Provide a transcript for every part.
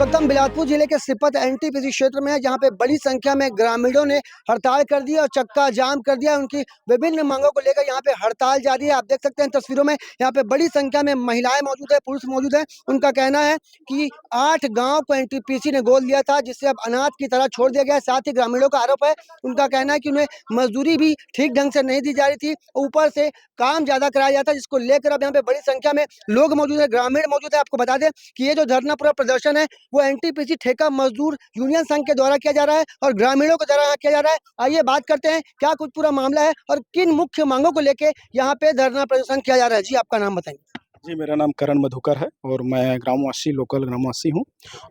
वक्त हम बिलासपुर जिले के सिपत एनटीपीसी क्षेत्र में है, जहां पे बड़ी संख्या में ग्रामीणों ने हड़ताल कर दी और चक्का जाम कर दिया। उनकी विभिन्न मांगों को लेकर यहां पे हड़ताल जारी है। आप देख सकते हैं तस्वीरों में, यहां पे बड़ी संख्या में महिलाएं मौजूद है, पुरुष मौजूद है। उनका कहना है कि 8 गांव को एनटीपीसी ने गोद लिया था, जिससे अब अनाथ की तरह छोड़ दिया गया है। साथ ही ग्रामीणों का आरोप है, उनका कहना है कि उन्हें मजदूरी भी ठीक ढंग से नहीं दी जा रही थी, ऊपर से काम ज्यादा कराया जाता है, जिसको लेकर अब यहाँ पे बड़ी संख्या में लोग मौजूद है, ग्रामीण मौजूद है। आपको बता दें कि ये जो धरना पूरा प्रदर्शन है वो एनटीपीसी ठेका मजदूर यूनियन संघ के द्वारा किया जा रहा है और ग्रामीणों के द्वारा किया जा रहा है। आइए बात करते हैं क्या कुछ पूरा मामला है और किन मुख्य मांगों को लेके यहाँ पे धरना प्रदर्शन किया जा रहा है। जी आपका नाम बताएंगे। जी, मेरा नाम करण मधुकर है और मैं ग्रामवासी लोकल ग्रामवासी हूँ।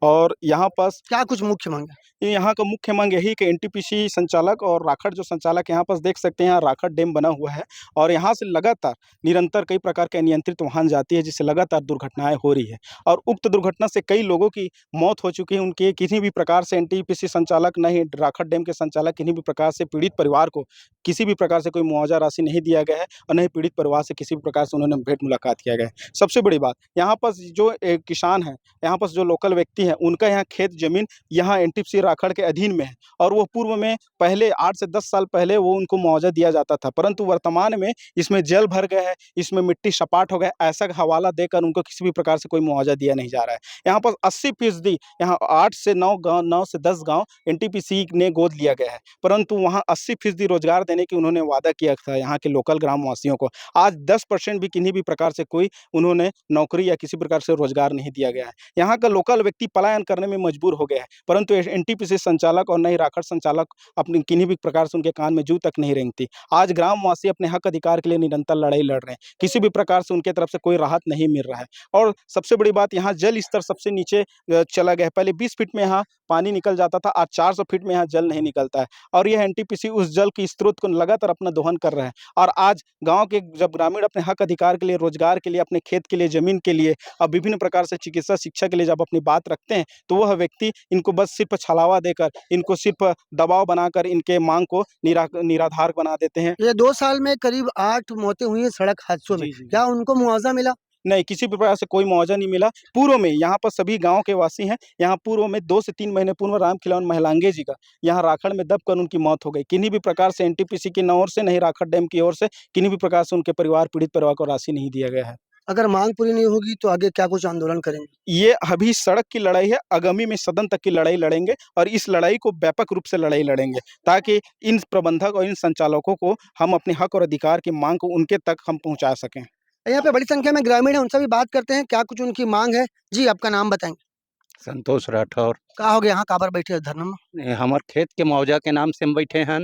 और यहाँ पास क्या कुछ मुख्य मांग है? यहाँ का मुख्य मांग यही कि एनटीपीसी संचालक और राखड़ जो संचालक यहाँ पास देख सकते हैं, यहाँ राखड़ डैम बना हुआ है और यहाँ से लगातार निरंतर कई प्रकार के अनियंत्रित वाहन जाती है, जिससे लगातार दुर्घटनाएं हो रही है और उक्त दुर्घटना से कई लोगों की मौत हो चुकी है। उनके किसी भी प्रकार से एनटीपीसी संचालक नहीं, राखड़ डैम के संचालक किसी भी प्रकार से पीड़ित परिवार को किसी भी प्रकार से कोई मुआवजा राशि नहीं दिया गया है और न ही पीड़ित परिवार से किसी भी प्रकार से उन्होंने भेंट मुलाकात किया गया है। सबसे बड़ी बात, यहाँ पास जो किसान है, यहाँ पास जो लोकल व्यक्ति है, उनका यहाँ खेत जमीन यहाँ एनटीपीसी राखड़ के अधीन में है और वो पूर्व में पहले 8 से 10 साल पहले वो उनको मुआवजा दिया जाता था, परंतु वर्तमान में इसमें जल भर गया है, इसमें मिट्टी सपाट हो गया, ऐसा हवाला देकर उनको किसी भी प्रकार से कोई मुआवजा दिया नहीं जा रहा है। यहाँ पर 80% यहाँ 8 से 9 गाँव, 9 से 10 गाँव एनटीपीसी ने गोद लिया गया है, परंतु वहाँ 80% रोजगार देने की उन्होंने वादा किया था यहाँ के लोकल ग्रामवासियों को। आज 10% भी किन्हीं भी प्रकार से कोई उन्होंने नौकरी या किसी प्रकार से रोजगार नहीं दिया गया है। यहाँ का लोकल व्यक्ति पलायन करने में मजबूर हो गया है, परंतु एनटीपीसी संचालक और नई राखड़ संचालक अपनी किन्हीं भी प्रकार से उनके कान में जू तक नहीं रेंगती। आज ग्रामवासी अपने हक अधिकार के लिए निरंतर लड़ाई लड़ रहे हैं, किसी भी प्रकार से उनके तरफ से कोई राहत नहीं मिल रहा है। और सबसे बड़ी बात, यहाँ जल स्तर सबसे नीचे चला गया है। पहले 20 फीट में यहाँ पानी निकल जाता था, आज 400 फीट में यहाँ जल नहीं निकलता है और यह एनटीपीसी उस जल की स्रोत को लगातार अपना दोहन कर रहा है। और आज गाँव के जब ग्रामीण अपने हक अधिकार के लिए, रोजगार के लिए, अपने खेत के लिए, जमीन के लिए और विभिन्न प्रकार से चिकित्सा शिक्षा के लिए जब अपनी बात रखते हैं, तो वह व्यक्ति इनको बस सिर्फ छलावा देकर, इनको सिर्फ दबाव बनाकर इनके मांग को निराधार बना देते हैं। ये 2 साल में करीब 8 मौतें हुई हैं सड़क हादसों में। क्या उनको मुआवजा मिला? नहीं, किसी भी प्रकार से कोई मुआवजा नहीं मिला। पूर्व में यहाँ पर सभी गांव के वासी हैं, यहाँ पूर्व में 2 से 3 महीने पूर्व राम खिलौन महिलांगे जी का यहाँ राखड़ में दबकर उनकी मौत हो गई। किन्हीं भी प्रकार से एनटीपीसी की ओर से, नहीं राखड़ डैम की ओर से किन्हीं भी प्रकार से उनके पीड़ित परिवार को राशि नहीं दिया गया है। अगर मांग पूरी नहीं होगी तो आगे क्या कुछ आंदोलन करेंगे? ये अभी सड़क की लड़ाई है, आगामी में सदन तक की लड़ाई लड़ेंगे और इस लड़ाई को व्यापक रूप से लड़ाई लड़ेंगे, ताकि इन प्रबंधक और इन संचालकों को हम अपने हक और अधिकार की मांग को उनके तक हम पहुंचा सकें। यहाँ पे बड़ी संख्या में ग्रामीण है, उनसे भी बात करते हैं क्या कुछ उनकी मांग है। जी आपका नाम बताएंगे। संतोष राठौर। कहा हो गया यहाँ काबर बैठे हैं धरना में? हमार खेत के मुआवजा के नाम से हम बैठे हैं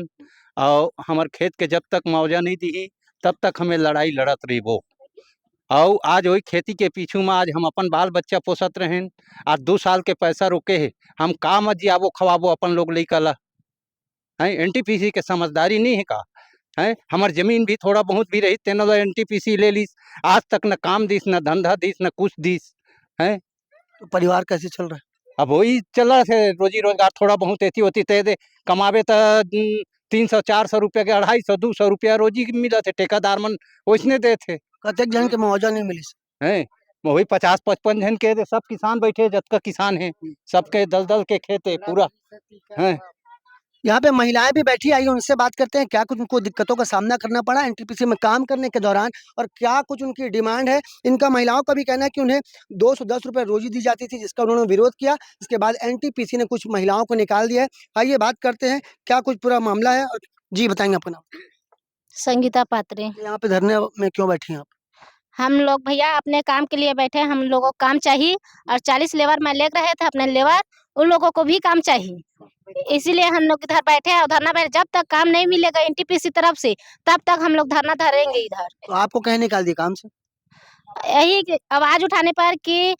और हमार खेत के जब तक मुआवजा नहीं दी तब तक हमें लड़ाई लड़त रही वो। और आज वही खेती के पीछू में आज हम अपन बाल बच्चा पोसत रहे। आज 2 साल के पैसा रोके है, हम का मत जियाबो खवाबो अपन लोग लइका ला है। एनटीपीसी के समझदारी नहीं है का है? हमार जमीन भी थोड़ा बहुत भी रही तेना एनटीपीसी ले लीस, आज तक न काम दीस, न धंधा दीस, न कुछ दीस है। तो परिवार कैसे चल रहा है? अब वही चला है, रोजी रोजगार थोड़ा बहुत ऐसी होती थे दे कमावे तो 300-400 रुपया के 250-200 रुपया रोजी मिला थे। ठेकेदार मन वैसने दे थे। कतेक जन के मुआवजा नहीं मिली हैं वही 50-55 जन के सब किसान बैठे, जतका किसान है सबके दल के खेत है पूरा है। यहाँ पे महिलाएं भी बैठी, आई उनसे बात करते हैं क्या कुछ उनको दिक्कतों का सामना करना पड़ा एनटीपीसी में काम करने के दौरान और क्या कुछ उनकी डिमांड है। इनका महिलाओं का भी कहना है कि उन्हें 210 रुपये रोजी दी जाती थी, जिसका उन्होंने विरोध किया। इसके बाद एनटीपीसी ने कुछ महिलाओं को निकाल दिया है। आइए बात करते हैं क्या कुछ पूरा मामला है। और जी बताएंगे आपका नाम। संगीता पात्रे। यहाँ पे धरने में क्यों बैठी हैं आप? हम लोग भैया अपने काम के लिए बैठे, हम लोगों को काम चाहिए और 40 लेबर में ले रहे थे अपने लेबर, उन लोगों को भी काम चाहिए, इसीलिए हम लोग इधर बैठे हैं और धरना बैठे। जब तक काम नहीं मिलेगा एनटीपीसी तरफ से तब तक हम लोग धरना धरेंगे इधर। तो आपको कहीं निकाल दिया काम से? यही आवाज उठाने पर कि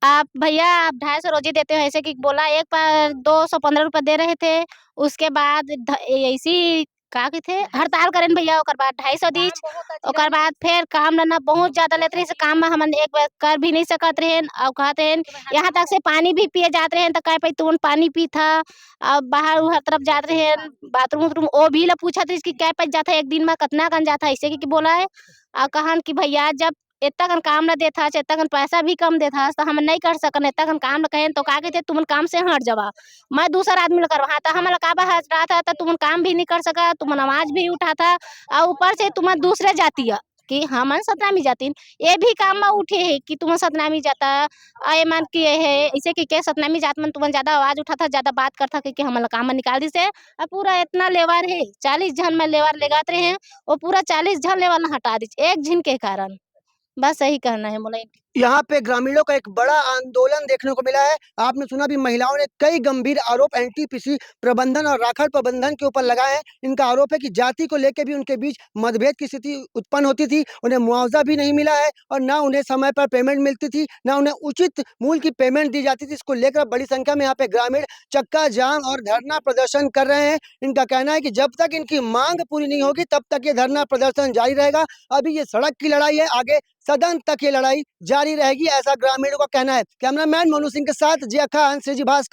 आप भैया आप 250 रोजी देते हो, ऐसे कि बोला। एक बार 215 रुपये दे रहे थे, उसके बाद ऐसी का थे हड़ताल करें भैया, ओकर बाद 250 दीच, ओकर बाद फिर काम लेना बहुत ज्यादा लेते रहे। काम में हम एक बार कर भी नहीं सकत रहे और कहते हैं यहाँ तक से पानी भी पिए जाते रहे तो कह पे तुम पानी पी था। अब बाहर हर तरफ जाते रहे बाथरूम उथरूम, वो भी ला पूछा था कि क्या पे जाता है एक दिन में कितना गन जाता है, ऐसे कि बोला है। और कहन कि भैया जब इतना कन काम न देता, इतना कन पैसा भी कम देता, तो हम नहीं कर सकन, इतना कन काम न कहें तो का कहते तुमन काम से हट जावा, मैं दूसरा आदमी ल करवा, तो हम का हट रहा था, तो तुमन काम भी नहीं कर सका, तुमन आवाज भी उठाता, और ऊपर से तुम दूसरे जाती है कि हमन सतनामी जाती, ये भी काम में उठे है कि तुम सतनामी जाता, आए मन कि ये है ऐसे कि सतनामी जात मन तुमन ज्यादा आवाज उठाता, ज्यादा बात करता कि हम काम में निकाल दी से, और पूरा इतना लेवार है 40 जन में लेवार लेगात रहे हैं, वो पूरा 40 जन लेवार न हटा दी एक झिन के कारण। बस यही कहना है मोला। यहाँ पे ग्रामीणों का एक बड़ा आंदोलन देखने को मिला है। आपने सुना भी महिलाओं ने कई गंभीर आरोप एनटीपीसी प्रबंधन और राखड़ प्रबंधन के ऊपर लगाए हैं। इनका आरोप है कि जाति को लेकर भी उनके बीच मतभेद की स्थिति उत्पन्न होती थी, उन्हें मुआवजा भी नहीं मिला है और ना उन्हें समय पर पेमेंट मिलती थी, ना उन्हें उचित मूल्य की पेमेंट दी जाती थी। इसको लेकर बड़ी संख्या में यहाँ पे ग्रामीण चक्का जाम और धरना प्रदर्शन कर रहे हैं। इनका कहना है कि जब तक इनकी मांग पूरी नहीं होगी तब तक ये धरना प्रदर्शन जारी रहेगा। अभी ये सड़क की लड़ाई है, आगे सदन तक ये लड़ाई जारी रहेगी, ऐसा ग्रामीणों का कहना है। कैमरामैन मनु सिंह के साथ जिया खान, श्रीजी भास्कर।